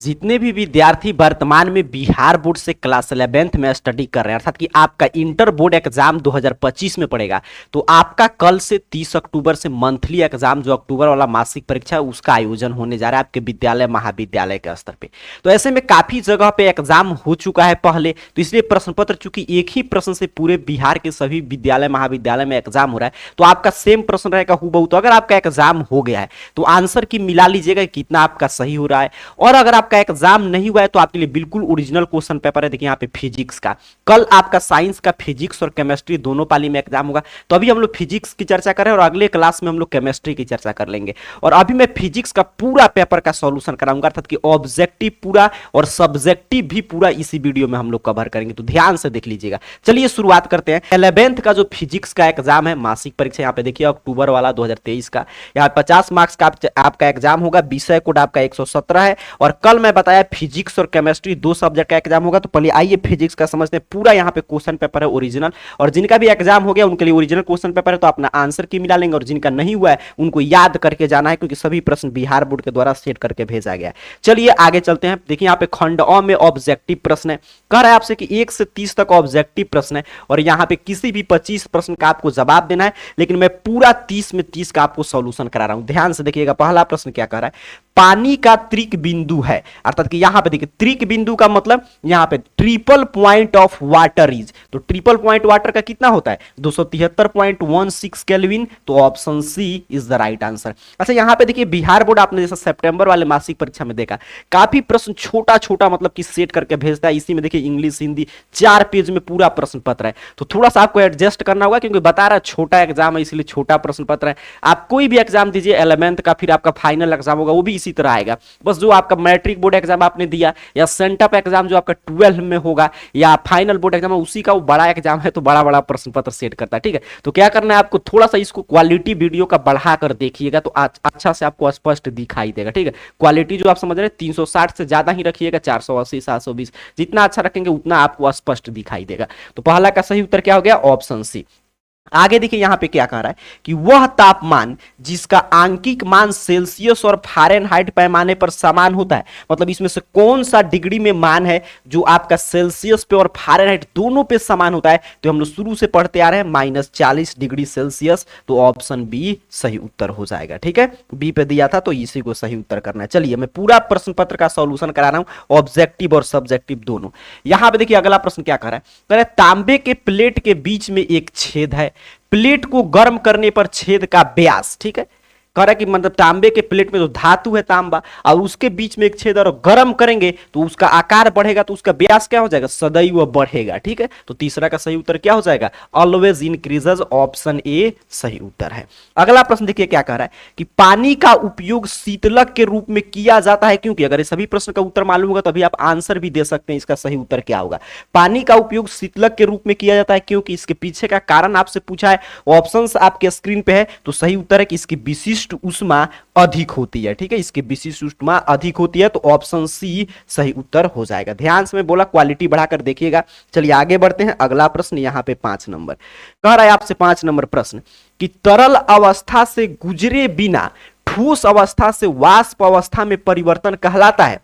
जितने भी विद्यार्थी वर्तमान में बिहार बोर्ड से क्लास 11th में स्टडी कर रहे हैं, अर्थात कि आपका इंटर बोर्ड एग्जाम 2025 में पड़ेगा, तो आपका कल से 30 अक्टूबर से मंथली एग्जाम, जो अक्टूबर वाला मासिक परीक्षा है, उसका आयोजन होने जा रहा है आपके विद्यालय महाविद्यालय के स्तर पे। तो ऐसे में काफी जगह पे एग्जाम हो चुका है पहले, तो इसलिए प्रश्न पत्र, चूंकि एक ही प्रश्न से पूरे बिहार के सभी विद्यालय महाविद्यालय में एग्जाम हो रहा है, तो आपका सेम प्रश्न रहेगा हूबहू। तो अगर आपका एग्जाम हो गया है तो आंसर की मिला लीजिएगा कितना आपका सही हो रहा है, और अगर आपका एग्जाम नहीं हुआ है तो आपके लिए बिल्कुल ओरिजिनल क्वेश्चन पेपर है। देखिए यहाँ पे फिजिक्स का, कल आपका साइंस का फिजिक्स और केमिस्ट्री दोनों पाली में एग्जाम होगा, तो अभी हम लोग फिजिक्स की चर्चा कर रहे हैं और अगले क्लास में हम लोग केमिस्ट्री की चर्चा कर लेंगे। और अभी मैं फिजिक्स का पूरा पेपर का सॉल्यूशन कराऊंगा, अर्थात कि ऑब्जेक्टिव पूरा और सब्जेक्टिव भी पूरा इसी वीडियो में हम लोग कवर करेंगे, तो ध्यान से देख लीजिएगा। चलिए शुरुआत करते हैं। 11th का जो फिजिक्स का एग्जाम है, मासिक परीक्षा, यहाँ पे देखिए अक्टूबर वाला 2023 का, यहाँ 50 मार्क्स का आपका एग्जाम होगा, विषय कोड आपका 117 है। और कल मैं बताया फिजिक्स और केमिस्ट्री दो सब्जेक्ट का एग्जाम होगा। तो पहले आइए फिजिक्स का समझते हैं। पूरा यहाँ पे क्वेश्चन पेपर है ओरिजिनल, और जिनका भी एग्जाम हो गया उनके लिए ओरिजिनल क्वेश्चन पेपर है, तो अपना आंसर की मिला लेंगे, और जिनका नहीं हुआ है उनको याद करके जाना है, क्योंकि सभी प्रश्न बिहार बोर्ड के द्वारा सेट करके भेजा गया है। चलिए आगे चलते हैं। देखिए यहाँ पे खंड अ में ऑब्जेक्टिव प्रश्न है, कह रहा है आपसे कि 1 से 30 तक ऑब्जेक्टिव प्रश्न है, और यहाँ पे किसी भी 25 प्रश्न का आपको जवाब देना है, लेकिन मैं पूरा 30 में 30 का आपको सॉल्यूशन करा रहा हूं। ध्यान से देखिएगा। पहला प्रश्न क्या कह रहा है, पानी का त्रिक बिंदु है, अर्थात कि यहां पे देखिए त्रिक बिंदु का मतलब यहां पे triple point of water is, तो ट्रिपल पॉइंट वाटर का कितना होता है 273.16 केल्विन, तो option C is the right answer. अच्छा यहां पे देखिए बिहार बोर्ड आपने जैसा सितंबर वाले मासिक परीक्षा में देखा, काफी प्रश्न छोटा छोटा मतलब कि सेट करके भेजता है। इसी में देखिए इंग्लिश हिंदी 4 पेज में पूरा प्रश्न पत्र है, तो थोड़ा सा आपको एडजस्ट करना होगा, क्योंकि बता रहा है छोटा एग्जाम है इसलिए छोटा प्रश्न पत्र है। आप कोई भी एग्जाम दीजिए 11th का, फिर आपका फाइनल एग्जाम होगा वो भी इसी तरह आएगा। बस जो आपका मैट्रिक बोर्ड एग्जाम आपने दिया, या सेंटअप एग्जाम जो आपका 12 में होगा, या फाइनल बोर्ड एग्जाम, उसी का वो बड़ा एग्जाम है, तो बड़ा बड़ा प्रश्न पत्र सेट करता है। ठीक है, तो क्या करना है आपको, थोड़ा सा इसको क्वालिटी वीडियो का बढ़ाकर देखिएगा, तो अच्छा से आपको स्पष्ट दिखाई देगा। ठीक है, क्वालिटी जो आप समझ रहे हैं 360 से ज्यादा ही रखिएगा, 480 720, जितना अच्छा रखेंगे उतना आपको स्पष्ट दिखाई देगा। तो पहला का सही उत्तर क्या हो गया, ऑप्शन सी। आगे देखिए यहां पे क्या कह रहा है कि वह तापमान जिसका आंकिक मान सेल्सियस और फारेनहाइट पैमाने पर समान होता है, मतलब इसमें से कौन सा डिग्री में मान है जो आपका सेल्सियस पे और फारेनहाइट दोनों पे समान होता है, तो हम लोग शुरू से पढ़ते आ रहे हैं -40 डिग्री सेल्सियस, तो ऑप्शन बी सही उत्तर हो जाएगा। ठीक है, बी पे दिया था तो इसी को सही उत्तर करना है। चलिए मैं पूरा प्रश्न पत्र का सॉल्यूशन करा रहा हूं, ऑब्जेक्टिव और सब्जेक्टिव दोनों। यहां पे देखिए अगला प्रश्न क्या कह रहा है, कह रहा है तांबे के प्लेट के बीच में एक छेद है, प्लेट को गर्म करने पर छेद का व्यास, ठीक है, कह रहा है कि मतलब तांबे के प्लेट में जो धातु है तांबा, और उसके बीच में एक छेद, और गर्म करेंगे तो उसका आकार बढ़ेगा, तो उसका व्यास क्या हो जाएगा, सदैव बढ़ेगा। ठीक है, तो तीसरा का सही उत्तर क्या हो जाएगा, ऑलवेज इंक्रीजेस, ऑप्शन ए सही उत्तर है। अगला प्रश्न देखिए क्या कह रहा है कि पानी का उपयोग शीतलक के रूप में किया जाता है, क्योंकि अगर सभी प्रश्न का उत्तर मालूम होगा तो अभी आप आंसर भी दे सकते हैं इसका सही उत्तर क्या होगा। पानी का उपयोग शीतलक के रूप में किया जाता है क्योंकि इसके पीछे का कारण आपसे पूछा है, ऑप्शंस आपके स्क्रीन पे है, तो सही उत्तर है कि इसकी विशिष्ट उष्मा अधिक होती है। ठीक है, इसकी विशिष्ट उष्मा अधिक होती है, तो ऑप्शन सी सही उत्तर हो जाएगा। ध्यान से मैं बोला क्वालिटी बढ़ाकर देखिएगा। चलिए आगे बढ़ते हैं। अगला प्रश्न यहाँ पे 5 नंबर कह रहा है आपसे, 5 नंबर प्रश्न कि तरल अवस्था से गुजरे बिना ठोस अवस्था से वाष्प अवस्था में परिवर्तन कहलाता है,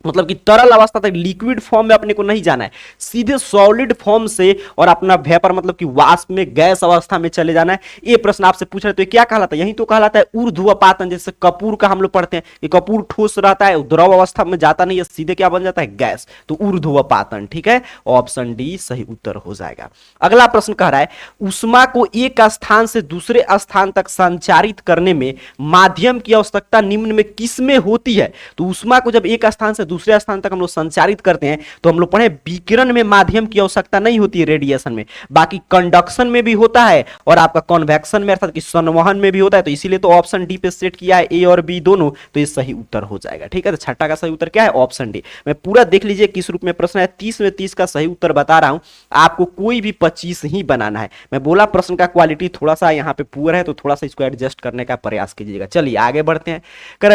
मतलब कि तरल अवस्था तक लिक्विड फॉर्म में अपने को नहीं जाना है, सीधे सॉलिड फॉर्म से और अपना वेपर मतलब कि वाष्प में गैस अवस्था में चले जाना है। ये प्रश्न आपसे पूछ रहे तो ये क्या कहलाता है, यही तो कहलाता है ऊर्ध्वपातन। जैसे कपूर का हम लोग पढ़ते हैं कि कपूर ठोस रहता है, द्रव अवस्था में जाता नहीं है, सीधे क्या बन जाता है, गैस, तो ऊर्ध्वपातन। ठीक है, ऑप्शन डी सही उत्तर हो जाएगा। अगला प्रश्न कह रहा है ऊष्मा को एक स्थान से दूसरे स्थान तक संचारित करने में माध्यम की आवश्यकता निम्न में किसमें होती है, तो ऊष्मा को जब एक स्थान से दूसरे स्थान तक हम लोग संचारित करते हैं, तो हम लोग पढ़े विकिरण में माध्यम की आवश्यकता नहीं होती है, रेडिएशन में, बाकी कंडक्शन में भी होता है और आपका कन्वेक्शन में अर्थात कि संवहन में भी होता है, तो इसीलिए तो ऑप्शन डी पे सेट किया है, ए और बी दोनों, तो ये सही उत्तर हो जाएगा। ठीक है, तो छठा का सही उत्तर क्या है, ऑप्शन डी। मैं पूरा देख लीजिए किस रूप में प्रश्न है, 30 में 30 का सही उत्तर बता रहा हूं, आपको कोई भी 25 ही बनाना है। मैं बोला प्रश्न का क्वालिटी थोड़ा सा यहाँ पे पुअर है, तो थोड़ा सा इसको एडजस्ट करने का प्रयास कीजिएगा। चलिए आगे बढ़ते हैं।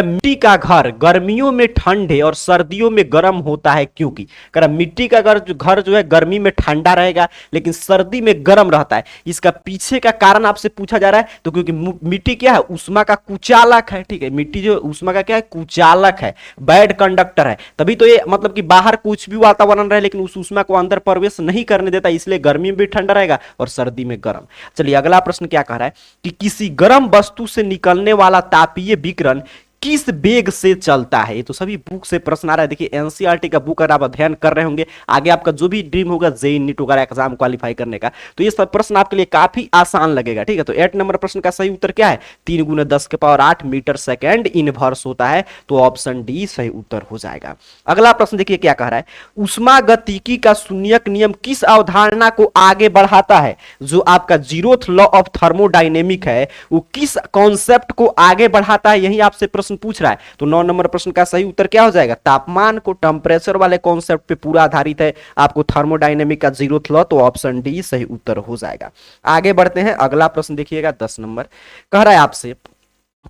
मिट्टी का घर गर्मियों में ठंडे और सर्दियों सर्दियों में गर्म होता है क्योंकि कह रहा मिट्टी का घर जो है गर्मी में ठंडा रहेगा लेकिन सर्दी में गर्म रहता है। इसका पीछे का कारण आपसे पूछा जा रहा है तो क्योंकि मिट्टी क्या है, उष्मा का कुचालक है। ठीक है, मिट्टी जो उष्मा का क्या है, कुचालक है, बैड कंडक्टर है। तभी तो ये मतलब कि बाहर कुछ भी वातावरण रहे लेकिन उस उष्मा को अंदर प्रवेश नहीं करने देता, इसलिए गर्मी में भी ठंडा रहेगा और सर्दी में गर्म। चलिए अगला प्रश्न क्या कह रहा है कि किसी गर्म वस्तु से निकलने वाला तापीय विकिरण किस वेग से चलता है। ये तो सभी बुक से प्रश्न आ रहा है। देखिए एनसीईआरटी का बुक अगर आप अध्ययन कर रहे होंगे, आगे आपका जो भी ड्रीम होगा जेईई नीट वगैरह एग्जाम क्वालिफाई करने का, तो ये सब प्रश्न आपके लिए काफी आसान लगेगा। ठीक है, तो 8 नंबर प्रश्न का सही उत्तर क्या है, 3 × 10⁸ मीटर सेकेंड इनवर्स होता है, तो ऑप्शन डी सही उत्तर हो जाएगा। अगला प्रश्न देखिए क्या कह रहा है, उष्मागतिकी का शून्यक नियम किस अवधारणा को आगे बढ़ाता है। जो आपका जीरोथ लॉ ऑफ थर्मोडायनेमिक है वो किस कॉन्सेप्ट को आगे बढ़ाता है, यही आपसे प्रश्न पूछ रहा है। तो 9 नंबर प्रश्न का सही उत्तर क्या हो जाएगा, तापमान को टेम्परेचर वाले कॉन्सेप्ट पे पूरा आधारित है आपको थर्मोडायनेमिक का जीरोथ लॉ, तो ऑप्शन डी सही उत्तर हो जाएगा। आगे बढ़ते हैं, अगला प्रश्न देखिएगा 10 नंबर कह रहा है आपसे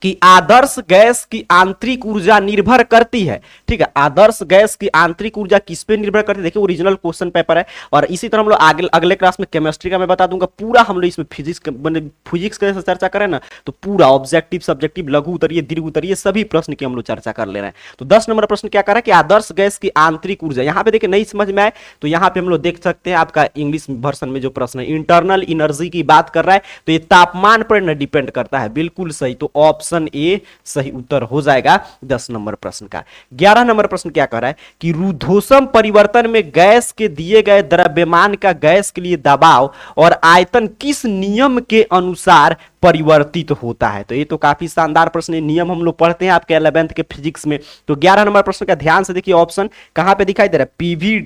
कि आदर्श गैस की आंतरिक ऊर्जा निर्भर करती है। ठीक है, आदर्श गैस की आंतरिक ऊर्जा किस पे निर्भर करती है, देखिए ओरिजिनल क्वेश्चन पेपर है और इसी तरह हम लोग आगे अगले क्लास में केमिस्ट्री का मैं बता दूंगा पूरा। हम लोग इसमें फिजिक्स कैसे चर्चा करें ना, तो पूरा ऑब्जेक्टिव सब्जेक्टिव लघु उत्तरीय दीर्घ उत्तरीय सभी प्रश्न की हम लोग चर्चा कर ले रहे हैं। तो 10 नंबर प्रश्न क्या कर रहा है कि आदर्श गैस की आंतरिक ऊर्जा, यहाँ पे देखिए नहीं समझ में आए तो यहाँ पे हम लोग देख सकते हैं आपका इंग्लिश वर्सन में जो प्रश्न है इंटरनल एनर्जी की बात कर रहा है, तो ये तापमान पर डिपेंड करता है। बिल्कुल सही, तो ऑप्शन ए सही उत्तर हो जाएगा 10 नंबर प्रश्न का। 11 नंबर प्रश्न क्या कह रहा है कि रुद्धोष्म परिवर्तन में गैस के दिए गए द्रव्यमान का गैस के लिए दबाव और आयतन किस नियम के अनुसार परिवर्तित होता है। तो ये तो काफी शानदार प्रश्न है, नियम हम लोग पढ़ते हैं आपके 11th के फिजिक्स में। तो 11 नंबर प्रश्न का ध्यान से देखिए, ऑप्शन कहां पे दिखाई दे रहा है, पीवी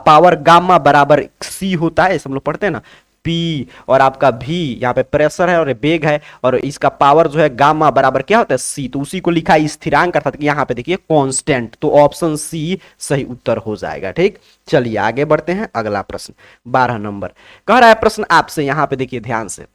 पावर गामा बराबर सी होता है, हम लोग पढ़ते हैं ना, पी और आपका भी यहाँ पे प्रेशर है और वेग है और इसका पावर जो है गामा बराबर क्या होता है सी, तो उसी को लिखा है स्थिरांक, अर्थात कि यहाँ पे देखिए कांस्टेंट, तो ऑप्शन सी सही उत्तर हो जाएगा। ठीक, चलिए आगे बढ़ते हैं, अगला प्रश्न 12 नंबर कह रहा है प्रश्न आपसे, यहाँ पे देखिए ध्यान से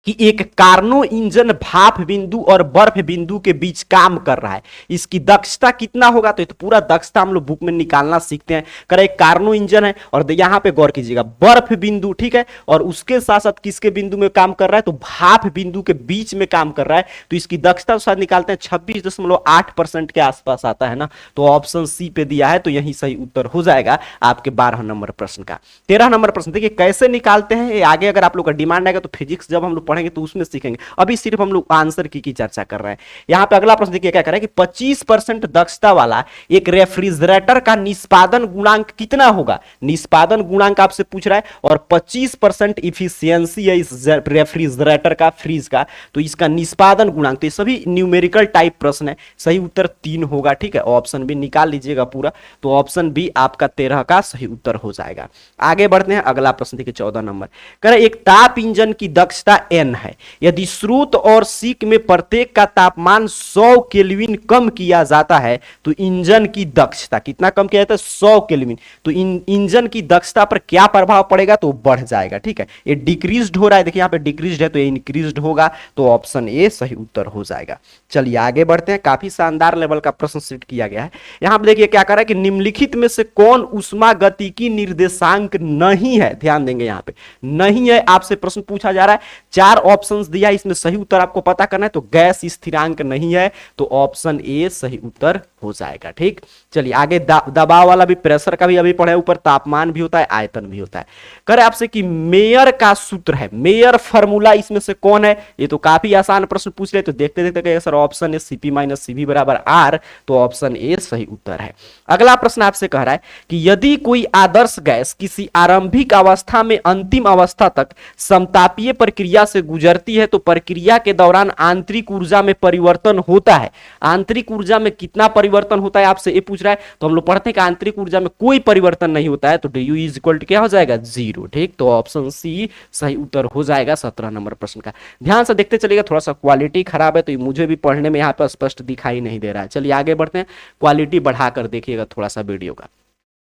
कि एक कार्नो इंजन भाप बिंदु और बर्फ बिंदु के बीच काम कर रहा है, इसकी दक्षता कितना होगा। तो ये तो पूरा दक्षता हम लोग बुक में निकालना सीखते हैं। कर एक कार्नो इंजन है और यहाँ पे गौर कीजिएगा बर्फ बिंदु, ठीक है, और उसके साथ साथ किसके बिंदु में काम कर रहा है, तो भाप बिंदु के बीच में काम कर रहा है, तो इसकी दक्षता तो शायद निकालते हैं 26.8% के आसपास आता है ना, तो ऑप्शन सी पे दिया है, तो यही सही उत्तर हो जाएगा आपके 12 नंबर प्रश्न का। 13 नंबर प्रश्न देखिए कैसे निकालते हैं, ये आगे अगर आप लोग का डिमांड आएगा तो फिजिक्स जब हम लोग पढ़ेंगे तो उसमें सीखेंगे, अभी सिर्फ हम लोग आंसर की चर्चा कर रहे हैं। यहां पे अगला प्रश्न देखिए क्या कर रहा है कि 25% दक्षता वाला एक रेफ्रिजरेटर का निष्पादन गुणांक कितना होगा। निष्पादन गुणांक आपसे पूछ रहा है और 25% इफिशियंसी है इस रेफ्रिजरेटर का, फ्रीज का, तो इसका निष्पादन गुणांक, तो ये सभी न्यूमेरिकल टाइप प्रश्न है, सही उत्तर 3 होगा। ठीक है, ऑप्शन भी निकाल लीजिएगा पूरा, तो ऑप्शन बी आपका 13 का सही उत्तर हो जाएगा। आगे बढ़ते हैं, अगला प्रश्न देखिए 14 नंबर कह रहे एक ताप इंजन की दक्षता n है, यदि स्रोत और सीक में प्रत्येक का तापमान 100 केल्विन कम किया जाता है तो इंजन की दक्षता कितना कम किया जाता है, 100 केल्विन, तो इंजन की दक्षता पर क्या प्रभाव पड़ेगा, तो बढ़ जाएगा। ठीक है, ये डिक्रीज्ड हो रहा है, देखिए यहाँ पे डिक्रीज्ड है तो ये इंक्रीज्ड होगा, तो ऑप्शन ए सही उत्तर हो जाएगा। चलिए आगे बढ़ते हैं, काफी शानदार लेवल का प्रश्न सेट किया गया है। यहां पे देखिए क्या कर रहा है कि निम्नलिखित में से कौन उष्मागतिकी निर्देशांक नहीं है, ध्यान देंगे यहाँ पे नहीं है, आपसे प्रश्न पूछा जा रहा है, 4 ऑप्शंस दिया, इसमें सही उत्तर आपको पता करना है, तो गैस स्थिरांक नहीं है, तो ऑप्शन ए सही उत्तर हो जाएगा। ठीक, चलिए आगे दबाव वाला भी, प्रेशर का भी अभी पढ़े, ऊपर तापमान भी होता है, आयतन भी होता है। करे आपसे कि मेयर का सूत्र है, मेयर फार्मूला इसमें से कौन है, ये तो काफी आसान प्रश्न पूछ रहे, तो देखते देखते सर ऑप्शन है Cp माइनस Cv बराबर R, तो ऑप्शन ए सही उत्तर है। अगला प्रश्न आपसे कह रहा है कि यदि कोई आदर्श गैस किसी आरंभिक अवस्था में अंतिम अवस्था तक समतापीय प्रक्रिया से गुजरती है तो प्रक्रिया के दौरान आंतरिक ऊर्जा में परिवर्तन होता है। आंतरिक ऊर्जा में कितना परिवर्तन होता है आपसे ये पूछ रहा है, तो हम लोग पढ़ते हैं कि आंतरिक ऊर्जा में कोई परिवर्तन नहीं होता है, तो du इज इक्वल टू क्या हो जाएगा, 0। ठीक, तो ऑप्शन सी सही उत्तर हो जाएगा 17 नंबर प्रश्न का। ध्यान से देखते चलिएगा, थोड़ा सा क्वालिटी खराब है तो मुझे भी पढ़ने में यहाँ पर स्पष्ट दिखाई नहीं दे रहा है। चलिए आगे बढ़ते हैं, क्वालिटी बढ़ाकर देखिएगा थोड़ा सा वीडियो का।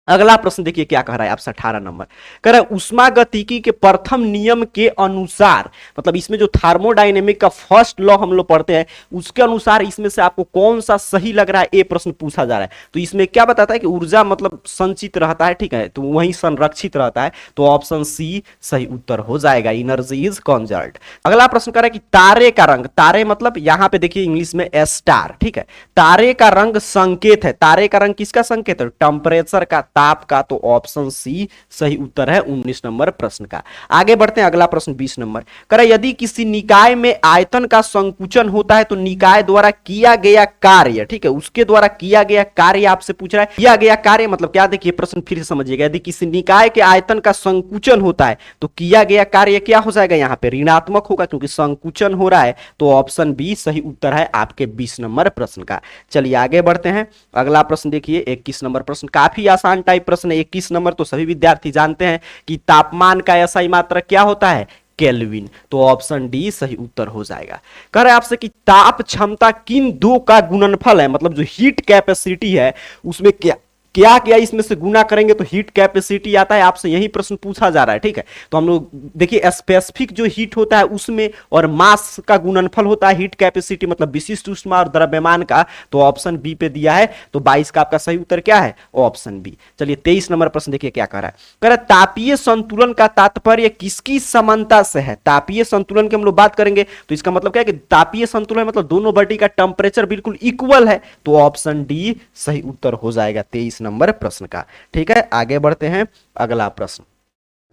अगला प्रश्न देखिए क्या कह रहा है आपसे 18 नंबर। कह रहा है ऊष्मागतिकी के प्रथम नियम के अनुसार, मतलब इसमें जो थर्मोडायनेमिक का फर्स्ट लॉ हम लोग पढ़ते हैं उसके अनुसार इसमें से आपको कौन सा सही लग रहा है, ये प्रश्न पूछा जा रहा है। तो इसमें क्या बताता है कि ऊर्जा मतलब संचित रहता है, ठीक है, तो वहीं संरक्षित रहता है, तो ऑप्शन सी सही उत्तर हो जाएगा, एनर्जी इज कंजर्व्ड। अगला प्रश्न कह रहा है कि तारे का रंग, तारे मतलब यहां पे देखिए इंग्लिश में स्टार, ठीक है, तारे का रंग संकेत है, तारे का रंग किसका संकेत है, टेम्परेचर का, ताप का, तो ऑप्शन सी सही उत्तर है 19 नंबर प्रश्न का। आगे बढ़ते हैं, अगला प्रश्न 20 नंबर कह रहा है यदि किसी निकाय में आयतन का संकुचन होता है तो निकाय द्वारा किया गया कार्य, ठीक है, उसके द्वारा किया गया कार्य आपसे पूछ रहा है। किया गया कार्य मतलब क्या, देखिए प्रश्न फिर से समझिएगा, यदि किसी निकाय के आयतन का संकुचन होता है तो किया गया कार्य क्या हो जाएगा, यहां पे ऋणात्मक होगा क्योंकि संकुचन हो रहा है, तो ऑप्शन बी सही उत्तर है आपके 20 नंबर प्रश्न का। चलिए आगे बढ़ते हैं, अगला प्रश्न देखिए 21 नंबर प्रश्न, काफी आसान टाइप प्रश्न है। 21 नंबर तो सभी विद्यार्थी जानते हैं कि तापमान का एसआई मात्रक क्या होता है, केल्विन, तो ऑप्शन डी सही उत्तर हो जाएगा। कह रहे हैं आपसे कि ताप क्षमता किन दो का गुणनफल है, मतलब जो हीट कैपेसिटी है उसमें क्या क्या क्या इसमें से गुना करेंगे तो हीट कैपेसिटी आता है, आपसे यही प्रश्न पूछा जा रहा है, ठीक है। तो हम लोग देखिए स्पेसिफिक जो हीट होता है उसमें और मास का गुणनफल होता है हीट कैपेसिटी, मतलब विशिष्ट ऊष्मा और द्रव्यमान का, तो ऑप्शन बी पे दिया है, तो 22 का आपका सही उत्तर क्या है, ऑप्शन बी। चलिए 23 नंबर प्रश्न देखिए क्या कह रहा है। कह रहा है तापीय संतुलन का तात्पर्य किसकी समानता से है। तापीय संतुलन की हम लोग बात करेंगे तो इसका मतलब क्या है कि तापीय संतुलन मतलब दोनों बॉडी का टेम्परेचर बिल्कुल इक्वल है, तो ऑप्शन डी सही उत्तर हो जाएगा 23 नंबर प्रश्न का, ठीक है। आगे बढ़ते हैं, अगला प्रश्न,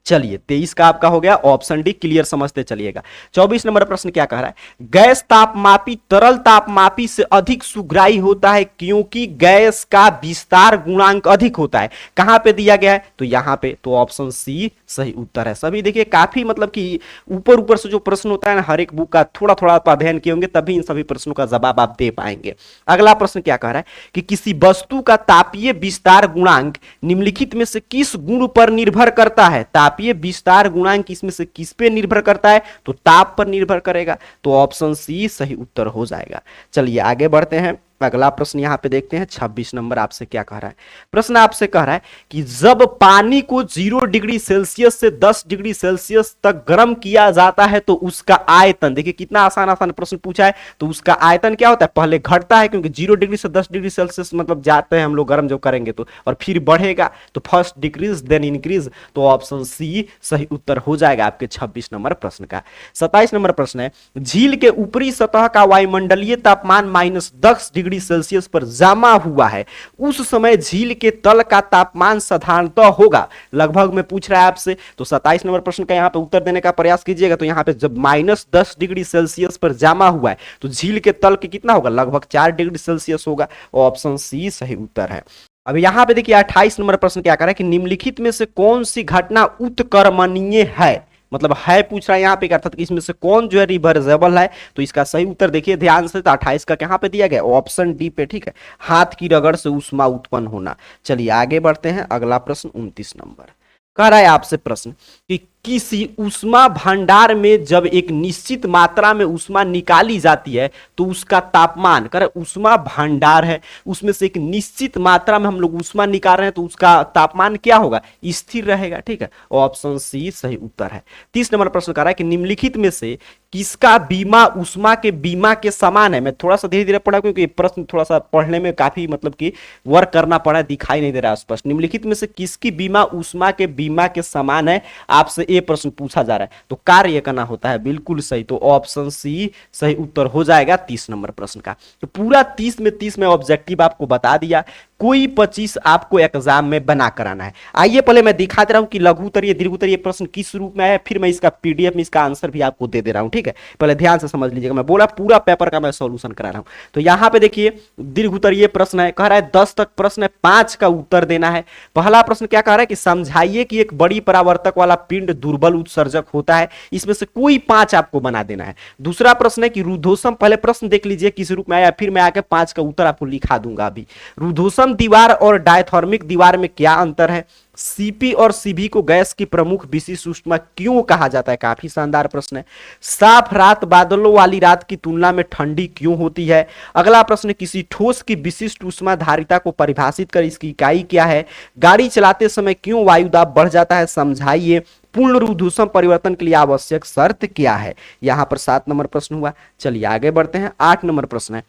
चलिए 23 का आपका हो गया, ऑप्शन डी क्लियर समझते चलिएगा। 24 नंबर प्रश्न क्या कह रहा है, गैस तापमापी तरल तापमापी से अधिक सुग्राही होता है क्योंकि गैस का विस्तार गुणांक अधिक होता है। कहां पे दिया गया है, तो यहां पे, तो ऑप्शन सी सही उत्तर है। सभी देखिए काफी मतलब कि ऊपर ऊपर से जो प्रश्न होता है ना हर एक बुक का थोड़ा थोड़ा आप अध्ययन किए होंगे तभी इन सभी प्रश्नों का जवाब आप दे पाएंगे। अगला प्रश्न क्या कह रहा है कि किसी वस्तु का तापीय विस्तार गुणांक निम्नलिखित में से किस गुण पर निर्भर करता है। तापीय विस्तार गुणांक इसमें से किस पे निर्भर करता है, तो ताप पर निर्भर करेगा, तो ऑप्शन सी सही उत्तर हो जाएगा। चलिए आगे बढ़ते हैं, अगला प्रश्न यहां पे देखते हैं 26 नंबर आपसे क्या कह रहा है। प्रश्न आपसे कह रहा है कि जब पानी को 0 डिग्री सेल्सियस से 10 डिग्री सेल्सियस तक गर्म किया जाता है तो उसका आयतन, देखिए कितना आसान आसान प्रश्न पूछा है, तो उसका आयतन क्या होता है, पहले घटता है क्योंकि 0 डिग्री से 10 डिग्री सेल्सियस मतलब जाते हैं हम लोग गर्म जो करेंगे तो, और फिर बढ़ेगा, तो फर्स्ट डिक्रीज देन इंक्रीज, तो ऑप्शन सी सही उत्तर हो जाएगा आपके 26 नंबर प्रश्न का। 27 नंबर प्रश्न है, झील के ऊपरी सतह का वायुमंडलीय तापमान -10 डिग्री सेल्सियस पर जमा हुआ है, उस समय झील के तल का तापमान साधारणतः होगा, लगभग में पूछ रहा है आपसे, तो 27 नंबर प्रश्न का यहां पे उत्तर देने का प्रयास कीजिएगा। तो यहां पे जब -10 डिग्री सेल्सियस पर जमा हुआ है तो झील के तल के कितना होगा, लगभग 4 डिग्री सेल्सियस होगा, ऑप्शन सी सही उत्तर है। अब यहां पे देखिए 28 नंबर प्रश्न क्या कर रहा है कि निम्नलिखित में से कौन सी घटना उत्कर्मणीय है, मतलब है पूछ रहा है यहाँ पे, अर्थात इसमें से कौन जो है रिवर्सेबल है, तो इसका सही उत्तर देखिए ध्यान से, तो 28 का कहां पे दिया गया, ऑप्शन डी पे, ठीक है, हाथ की रगड़ से ऊष्मा उत्पन्न होना। चलिए आगे बढ़ते हैं, अगला प्रश्न 29 नंबर कह रहा है आपसे प्रश्न कि किसी ऊष्मा भंडार में जब एक निश्चित मात्रा में ऊष्मा निकाली जाती है तो उसका तापमान, कर ऊष्मा भंडार है उसमें से एक निश्चित मात्रा में हम लोग ऊष्मा निकाल रहे हैं तो उसका तापमान क्या होगा, स्थिर रहेगा, ठीक है, ऑप्शन सी सही उत्तर है। 30 नंबर प्रश्न कर रहा है कि निम्नलिखित में से किसका बीमा ऊष्मा के बीमा के समान है। मैं थोड़ा सा धीरे धीरे पढ़ा क्योंकि प्रश्न थोड़ा सा पढ़ने में काफी मतलब कि वर्क करना पड़ा, दिखाई नहीं दे रहा स्पष्ट। निम्नलिखित में से किसकी बीमा ऊष्मा के बीमा के समान है, आपसे ये प्रश्न पूछा जा रहा है, तो कार्य करना होता है, बिल्कुल सही, तो ऑप्शन सी सही उत्तर हो जाएगा 30 नंबर प्रश्न का। तो पूरा 30 में 30 में ऑब्जेक्टिव आपको बता दिया, कोई 25 आपको एग्जाम में बना कराना है। आइए पहले मैं दिखा दे रहा हूं कि लघु उत्तरीय दीर्घ उत्तरीय प्रश्न किस रूप में है, फिर मैं इसका पीडीएफ में इसका आंसर भी आपको दे दे रहा हूं, ठीक है, पहले ध्यान से समझ लीजिएगा, मैं बोला पूरा पेपर का मैं सॉल्यूशन करा रहा हूं। तो यहां पे देखिए दीर्घ उत्तरीय प्रश्न है, कह रहा है 10 तक प्रश्न है, 5 का उत्तर देना है। पहला प्रश्न क्या कह रहा है कि समझाइए कि एक बड़ी परावर्तक वाला पिंड दुर्बल उत्सर्जक होता है, इसमें से कोई 5 आपको बना देना है। दूसरा प्रश्न है कि रुद्धोष्म, पहले प्रश्न देख लीजिए किस रूप में आया, फिर मैं आके 5 का उत्तर आपको लिखा दूंगा। अभी रुद्धोष्म शीतलम दीवार और डायथर्मिक दीवार में क्या अंतर है? सीपी और सीबी को गैस की प्रमुख विशिष्ट ऊष्मा क्यों कहा जाता है? काफी शानदार प्रश्न है। साफ रात बादलों वाली रात की तुलना में ठंडी क्यों होती है? अगला प्रश्न, किसी ठोस की विशिष्ट ऊष्मा धारिता को परिभाषित कर इसकी इकाई क्या है? गाड़ी चलाते समय क्यों वायु दाब बढ़ जाता है? समझाइए। पूर्ण रूधूषम परिवर्तन के लिए आवश्यक शर्त क्या है? यहां पर 7 नंबर प्रश्न हुआ। चलिए आगे बढ़ते हैं। 8 नंबर प्रश्न है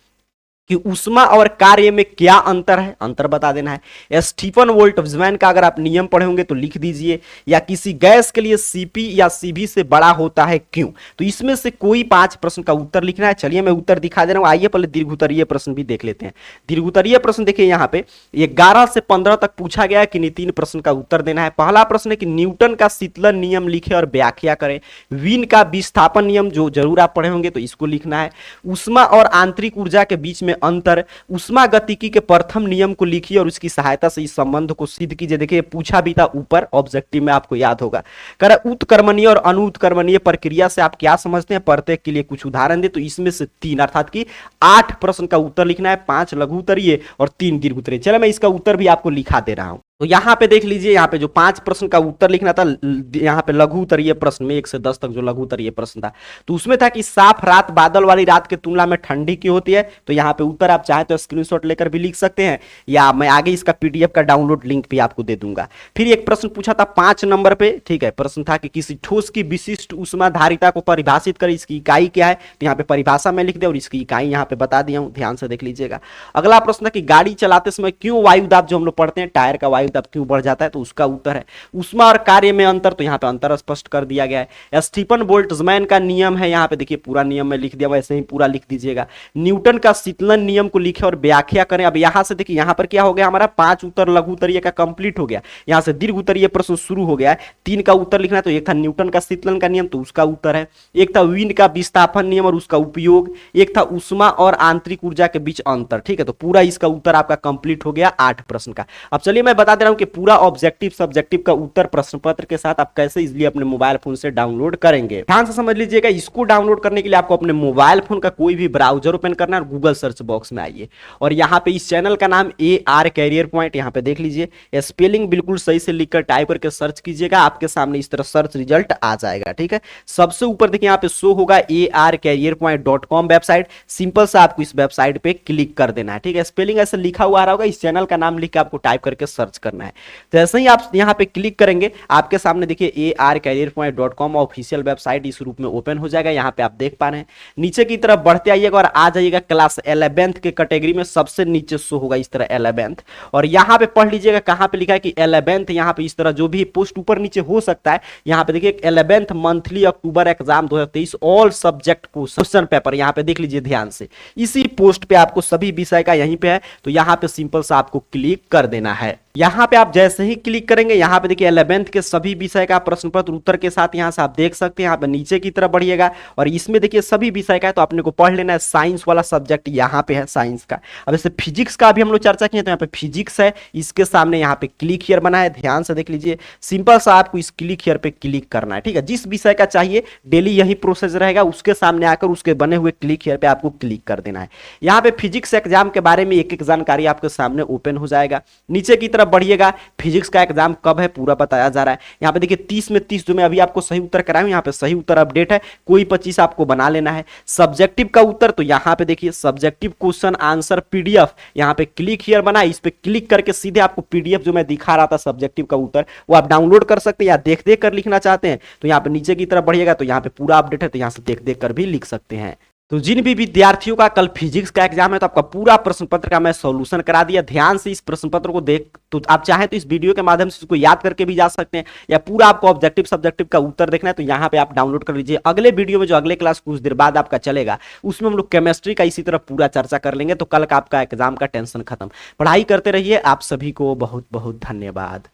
कि ऊष्मा और कार्य में क्या अंतर है? अंतर बता देना है। स्टीफन बोल्ट्जमैन का अगर आप नियम पढ़े होंगे तो लिख दीजिए। या किसी गैस के लिए सीपी या सीबी से बड़ा होता है क्यों? तो इसमें से कोई 5 प्रश्न का उत्तर लिखना है। चलिए मैं उत्तर दिखा दे रहा हूं। आइए पहले दीर्घोत्तरीय प्रश्न भी देख लेते हैं। दीर्घोत्तरीय प्रश्न देखिए यहाँ पे 11 से 15 तक पूछा गया है कि 3 प्रश्न का उत्तर देना है। पहला प्रश्न है कि न्यूटन का शीतलन नियम लिखे और व्याख्या करें। वीन का विस्थापन नियम जो जरूर आप पढ़े होंगे तो इसको लिखना है। ऊष्मा और आंतरिक ऊर्जा के बीच में अंतर, उष्मा गतिकी के प्रथम नियम को लिखिए और उसकी सहायता से इस संबंध को सिद्ध कीजिए। देखिए पूछा भी था ऊपर ऑब्जेक्टिव में, आपको याद होगा। कह रहा उत्क्रमणीय और अनुत्क्रमणीय प्रक्रिया से आप क्या समझते हैं? प्रत्येक के लिए कुछ उदाहरण दे। तो इसमें से 3 अर्थात कि 8 प्रश्न का उत्तर लिखना है। 5 लघु उत्तरीय और 3 दीर्घ उत्तरीय। चलो मैं इसका उत्तर भी आपको लिखा दे रहा हूं। तो यहां पे देख लीजिए, यहां पे जो 5 प्रश्न का उत्तर लिखना था, यहां पे लघु उत्तरीय प्रश्न में 1 से 10 तक जो लघु उत्तरीय प्रश्न था तो उसमें था कि साफ रात बादल वाली रात की तुलना में ठंडी क्यों होती है? तो यहां पे उत्तर आप चाहे तो स्क्रीनशॉट लेकर भी लिख सकते हैं, या मैं आगे इसका पीडीएफ का डाउनलोड लिंक भी आपको दे दूंगा। फिर एक प्रश्न पूछा था 5 नंबर पे, ठीक है। प्रश्न था कि किसी ठोस की विशिष्ट ऊष्मा धारिता को परिभाषित कर, इसकी इकाई क्या है? तो यहाँ पे परिभाषा में लिख दे और इसकी इकाई यहाँ पे बता दिया हूं, ध्यान से देख लीजिएगा। अगला प्रश्न था कि गाड़ी चलाते समय क्यों वायु दाब, जो हम लोग पढ़ते हैं टायर का वायु दाब क्यों बढ़ जाता है? तो उसका उत्तर है ऊष्मा और कार्य में अंतर। तो यहां पे अंतर स्पष्ट कर दिया गया है। स्टीफन बोल्ट्जमैन का नियम है, यहां पे देखिए पूरा नियम में लिख दिया, वैसे ही पूरा लिख दीजिएगा। न्यूटन का शीतलन नियम को लिखे और व्याख्या करें। अब यहां से देखिए यहां पर क्या हो गया, हमारा 5 उत्तर लघु उत्तरीय का कंप्लीट हो गया। यहां से दीर्घ उत्तरीय प्रश्न शुरू हो गया है। 3 का उत्तर लिखना है। तो एक था न्यूटन का शीतलन का नियम, तो उसका उत्तर है। एक था वीन का विस्थापन नियम और उसका उपयोग। एक था ऊष्मा और आंतरिक ऊर्जा के बीच अंतर, ठीक है। तो पूरा इसका उत्तर आपका कंप्लीट हो गया 8 प्रश्न का। अब चलिए मैं बता दे रहा हूं कि पूरा ऑब्जेक्टिव सब्जेक्टिव का उत्तर प्रश्न पत्र के साथ आप कैसे इजीली अपने मोबाइल फोन से डाउनलोड करेंगे। ध्यान से समझ लीजिएगा। इसको डाउनलोड करने के लिए आपको अपने मोबाइल फोन का कोई भी ब्राउजर ओपन करना है और गूगल सर्च बॉक्स में आइए और यहाँ पे इस चैनल का नाम AR कैरियर पॉइंट, यहाँ पे देख लीजिए। स्पेलिंग बिल्कुल सही से लिखकर टाइप करके सर्च कीजिएगा, आपके सामने इस तरह सर्च रिजल्ट आ जाएगा, ठीक है। सबसे ऊपर देखिए यहाँ पे शो होगा arcareerpoint.com वेबसाइट। सिंपल सा आपको इस वेबसाइट पे क्लिक कर देना है, ठीक है। स्पेलिंग ऐसे लिखा हुआ आ रहा होगा, इस चैनल का नाम लिख के आपको टाइप करके सर्च करना है। जैसे ही आप यहाँ पे क्लिक करेंगे आपके सामने देखिए arcareerpoint.com ऑफिशियल वेबसाइट इस रूप में ओपन हो जाएगा। यहाँ पे आप देख पा रहे हैं। नीचे की तरफ बढ़ते आइएगा और आ जाइएगा क्लास 11th के कैटेगरी में, सबसे नीचे शो होगा इस तरह 11th। और यहाँ पे पढ़ लीजिएगा कहाँ पे लिखा है कि 11th, यहाँ पे इस तरह जो भी पोस्ट ऊपर नीचे हो सकता है। यहाँ पे देखिए 11th monthly October exam 2023 all subject question paper, यहाँ पे देख लीजिए ध्यान से। इसी पोस्ट पे आपको सभी विषय का यहीं पे है, तो यहाँ पे सिंपल सा आपको क्लिक कर देना है। यहाँ पे आप जैसे ही क्लिक करेंगे यहाँ पे देखिए 11th के सभी विषय का प्रश्न पत्र उत्तर के साथ यहाँ से आप देख सकते हैं। यहाँ पे नीचे की तरफ बढ़िएगा और इसमें देखिए सभी विषय का है, तो आपने को पढ़ लेना है। साइंस वाला सब्जेक्ट यहाँ पे है, साइंस का। अब जैसे फिजिक्स का भी हम लोग चर्चा किए तो यहाँ पे फिजिक्स है, इसके सामने यहाँ पे क्लिक हियर बना है, ध्यान से देख लीजिए। सिंपल सा आपको इस क्लिक हियर पे क्लिक करना है, ठीक है। जिस विषय का चाहिए डेली यही प्रोसेस रहेगा, उसके सामने आकर उसके बने हुए क्लिक हियर पे आपको क्लिक कर देना है। यहाँ पे फिजिक्स एग्जाम के बारे में एक एक जानकारी आपके सामने ओपन हो जाएगा। नीचे की तरफ बढ़िएगा, फिजिक्स का एग्जाम कब है पूरा बताया जा रहा है। यहाँ पे देखिए 30 में 30 जो मैं अभी आपको सही उत्तर कराऊं, यहाँ पे सही उत्तर अपडेट है, कोई 25 आपको बना लेना है। सब्जेक्टिव का उत्तर तो यहाँ पे देखिए सब्जेक्टिव क्वेश्चन आंसर पीडीएफ, यहाँ पे क्लिक हियर बना, इस पे क्लिक करके सीधे आपको पीडीएफ जो मैं दिखा रहा था सब्जेक्टिव का उत्तर वो आप डाउनलोड कर सकते हैं, या देख देख कर लिखना चाहते हैं तो यहाँ पे नीचे की तरफ बढ़िएगा तो यहाँ पे पूरा अपडेट है, तो यहाँ से देख देख कर भी लिख सकते हैं। तो जिन भी विद्यार्थियों का कल फिजिक्स का एग्जाम है तो आपका पूरा प्रश्न पत्र का मैं सॉल्यूशन करा दिया। ध्यान से इस प्रश्न पत्र को देख, तो आप चाहें तो इस वीडियो के माध्यम से इसको याद करके भी जा सकते हैं, या पूरा आपको ऑब्जेक्टिव सब्जेक्टिव का उत्तर देखना है तो यहाँ पे आप डाउनलोड कर लीजिए। अगले वीडियो में जो अगले क्लास कुछ देर बाद आपका चलेगा उसमें हम लोग केमिस्ट्री का इसी तरह पूरा चर्चा कर लेंगे, तो कल का आपका एग्जाम का टेंशन खत्म। पढ़ाई करते रहिए। आप सभी को बहुत बहुत धन्यवाद।